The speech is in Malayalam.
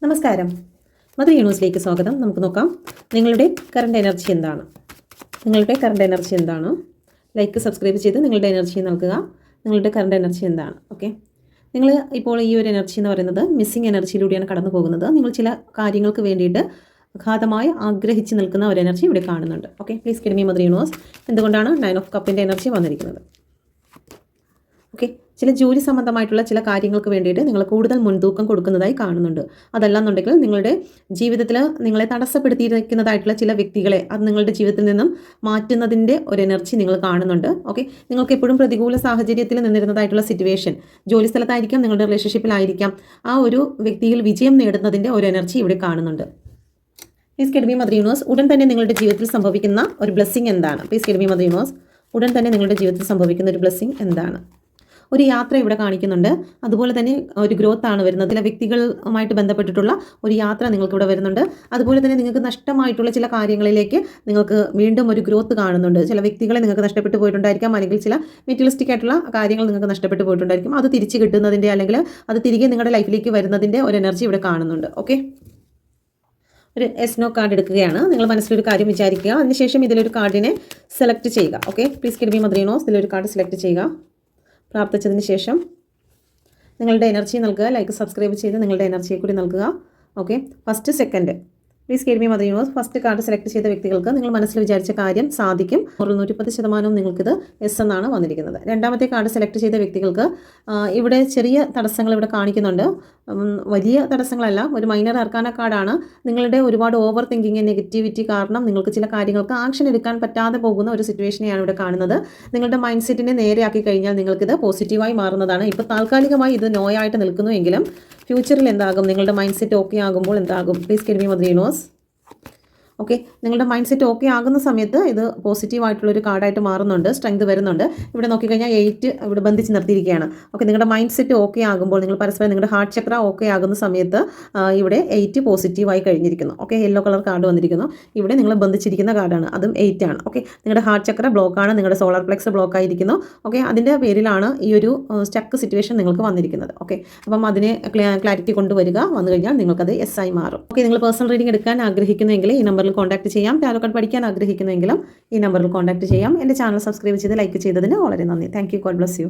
നമസ്കാരം. മദർ യൂണിവേഴ്സിലേക്ക് സ്വാഗതം. നമുക്ക് നോക്കാം നിങ്ങളുടെ കറണ്ട് എനർജി എന്താണ്. ലൈക്ക് സബ്സ്ക്രൈബ് ചെയ്ത് നിങ്ങളുടെ എനർജി നൽകുക. നിങ്ങളുടെ കറണ്ട് എനർജി എന്താണ്? ഓക്കെ, നിങ്ങൾ ഇപ്പോൾ ഈ ഒരു എനർജി എന്ന് പറയുന്നത് മിസ്സിംഗ് എനർജിയിലൂടെയാണ് കടന്നു പോകുന്നത്. നിങ്ങൾ ചില കാര്യങ്ങൾക്ക് വേണ്ടിയിട്ട് അഗാധമായി ആഗ്രഹിച്ച് നിൽക്കുന്ന ഒരു എനർജി ഇവിടെ കാണുന്നുണ്ട്. Okay, please give me mother universe. എന്തുകൊണ്ടാണ് 9 ഓഫ് കപ്പിൻ്റെ എനർജി വന്നിരിക്കുന്നത്? ഓക്കെ, ചില ജോലി സംബന്ധമായിട്ടുള്ള ചില കാര്യങ്ങൾക്ക് വേണ്ടിയിട്ട് നിങ്ങൾ കൂടുതൽ മുൻതൂക്കം കൊടുക്കുന്നതായി കാണുന്നുണ്ട്. അതല്ലാന്നുണ്ടെങ്കിൽ നിങ്ങളുടെ ജീവിതത്തിൽ നിങ്ങളെ തടസ്സപ്പെടുത്തിയിരിക്കുന്നതായിട്ടുള്ള ചില വ്യക്തികളെ അത് നിങ്ങളുടെ ജീവിതത്തിൽ നിന്നും മാറ്റുന്നതിൻ്റെ ഒരു എനർജി നിങ്ങൾ കാണുന്നുണ്ട്. ഓക്കെ, നിങ്ങൾക്ക് എപ്പോഴും പ്രതികൂല സാഹചര്യത്തിൽ നിന്നിരുന്നതായിട്ടുള്ള സിറ്റുവേഷൻ, ജോലി സ്ഥലത്തായിരിക്കാം, നിങ്ങളുടെ റിലേഷൻഷിപ്പിലായിരിക്കാം, ആ ഒരു വ്യക്തിയിൽ വിജയം നേടുന്നതിൻ്റെ ഒരു എനർജി ഇവിടെ കാണുന്നുണ്ട്. Please give me mother universe. ഉടൻ തന്നെ നിങ്ങളുടെ ജീവിതത്തിൽ സംഭവിക്കുന്ന ഒരു ബ്ലെസ്സിങ് എന്താണ്? Please give me mother universe. ഉടൻ തന്നെ നിങ്ങളുടെ ജീവിതത്തിൽ സംഭവിക്കുന്ന ഒരു ബ്ലെസ്സിങ് എന്താണ്? ഒരു യാത്ര ഇവിടെ കാണിക്കുന്നുണ്ട്. അതുപോലെ തന്നെ ഒരു ഗ്രോത്ത് ആണ് വരുന്നത്. ചില വ്യക്തികളുമായിട്ട് ബന്ധപ്പെട്ടിട്ടുള്ള ഒരു യാത്ര നിങ്ങൾക്ക് ഇവിടെ വരുന്നുണ്ട്. അതുപോലെ തന്നെ നിങ്ങൾക്ക് നഷ്ടമായിട്ടുള്ള ചില കാര്യങ്ങളിലേക്ക് നിങ്ങൾക്ക് വീണ്ടും ഒരു ഗ്രോത്ത് കാണുന്നുണ്ട്. ചില വ്യക്തികളെ നിങ്ങൾക്ക് നഷ്ടപ്പെട്ടു പോയിട്ടുണ്ടായിരിക്കാം, അല്ലെങ്കിൽ ചില മെറ്റീരിയലിസ്റ്റിക് ആയിട്ടുള്ള കാര്യങ്ങൾ നിങ്ങൾക്ക് നഷ്ടപ്പെട്ടു പോയിട്ടുണ്ടായിരിക്കും. അത് തിരിച്ച് കിട്ടുന്നതിൻ്റെ അല്ലെങ്കിൽ അത് തിരികെ നിങ്ങളുടെ ലൈഫിലേക്ക് വരുന്നതിൻ്റെ ഒരു എനർജി ഇവിടെ കാണുന്നുണ്ട്. ഓക്കെ, ഒരു നോ കാർഡ് എടുക്കുകയാണ്. നിങ്ങൾ മനസ്സിലൊരു കാര്യം വിചാരിക്കുക. അതിനുശേഷം ഇതിലൊരു കാർഡിനെ സെലക്ട് ചെയ്യുക. Okay, please give me mother universe. ഇതിലൊരു കാർഡ് സെലക്ട് ചെയ്യുക. പ്രാർത്ഥിച്ചതിന് ശേഷം നിങ്ങളുടെ എനർജി നൽകുക. ലൈക്ക് സബ്സ്ക്രൈബ് ചെയ്ത് നിങ്ങളുടെ എനർജിയെ കൂടി നൽകുക. Okay, first second please give me mother universe. First card select ചെയ്ത വ്യക്തികൾക്ക് നിങ്ങൾ മനസ്സിൽ വിചാരിച്ച കാര്യം സാധിക്കും. 110% നിങ്ങൾക്കിത് എസ് എന്നാണ് വന്നിരിക്കുന്നത്. രണ്ടാമത്തെ കാർഡ് സെലക്ട് ചെയ്ത വ്യക്തികൾക്ക് ഇവിടെ ചെറിയ തടസ്സങ്ങൾ ഇവിടെ കാണിക്കുന്നുണ്ട്. വലിയ തടസ്സങ്ങളല്ല, ഒരു മൈനർ അർക്കാന കാർഡാണ്. നിങ്ങളുടെ ഒരുപാട് ഓവർ തിങ്കിങ്, നെഗറ്റിവിറ്റി കാരണം നിങ്ങൾക്ക് ചില കാര്യങ്ങൾക്ക് ആക്ഷൻ എടുക്കാൻ പറ്റാതെ പോകുന്ന ഒരു സിറ്റുവേഷനെയാണ് ഇവിടെ കാണുന്നത്. നിങ്ങളുടെ മൈൻഡ് സെറ്റിനെ നേരെയാക്കി കഴിഞ്ഞാൽ നിങ്ങൾക്കിത് പോസിറ്റീവായി മാറുന്നതാണ്. ഇപ്പോൾ താൽക്കാലികമായി ഇത് നോയായിട്ട് നിൽക്കുന്നു എങ്കിലും ഫ്യൂച്ചറിൽ എന്താകും? നിങ്ങളുടെ മൈൻഡ് സെറ്റ് ഓക്കെ ആകുമ്പോൾ എന്താകും? Please give me mother universe. Okay, നിങ്ങളുടെ മൈൻഡ് സെറ്റ് ഓക്കെ ആകുന്ന സമയത്ത് ഇത് പോസിറ്റീവായിട്ടുള്ളൊരു കാർഡായിട്ട് മാറുന്നുണ്ട്. സ്ട്രെങ്ത് വരുന്നുണ്ട്. ഇവിടെ നോക്കിക്കഴിഞ്ഞാൽ 8 ഇവിടെ ബന്ധിച്ച് നിർത്തിയിരിക്കുകയാണ്. ഓക്കെ, നിങ്ങളുടെ മൈൻഡ് സെറ്റ് ഓക്കെ ആകുമ്പോൾ, നിങ്ങൾ പരസ്പരം നിങ്ങളുടെ ഹാർട്ട് ചക്ര ഓക്കെ ആകുന്ന സമയത്ത് ഇവിടെ 8 പോസിറ്റീവായി കഴിഞ്ഞിരിക്കുന്നു. ഓക്കെ, യെല്ലോ കളർ കാർഡ് വന്നിരിക്കുന്നു. ഇവിടെ നിങ്ങൾ ബന്ധിച്ചിരിക്കുന്ന കാർഡാണ്, അതും 8 ആണ്. ഓക്കെ, നിങ്ങളുടെ ഹാർട്ട് ചക്ര ബ്ലോക്കാണ്, നിങ്ങളുടെ സോളാർ പ്ലെക്സ് ബ്ലോക്ക് ആയിരിക്കുന്നു. ഓക്കെ, അതിൻ്റെ പേരിലാണ് ഈ ഒരു സ്റ്റക്ക് സിറ്റുവേഷൻ നിങ്ങൾക്ക് വന്നിരിക്കുന്നത്. ഓക്കെ, അപ്പം അതിനെ ക്ലാരിറ്റി കൊണ്ടുവരിക. വന്നു കഴിഞ്ഞാൽ നിങ്ങൾക്കത് എസ് ആയി മാറും. ഓക്കെ, നിങ്ങൾ പേഴ്സണൽ റീഡിംഗ് എടുക്കാൻ ആഗ്രഹിക്കുന്നെങ്കിൽ ഈ നമ്പറിൽ കോൺടാക്ട് ചെയ്യാം. ടാരോ കാർഡ് പഠിക്കാൻ ആഗ്രഹിക്കുന്നെങ്കിലും ഈ നമ്പറിൽ കോൺടാക്ട് ചെയ്യാം. എൻ്റെ ചാനൽ സബ്സ്ക്രൈബ് ചെയ്ത് ലൈക്ക് ചെയ്തതിന് വളരെ നന്ദി. Thank you. God bless you.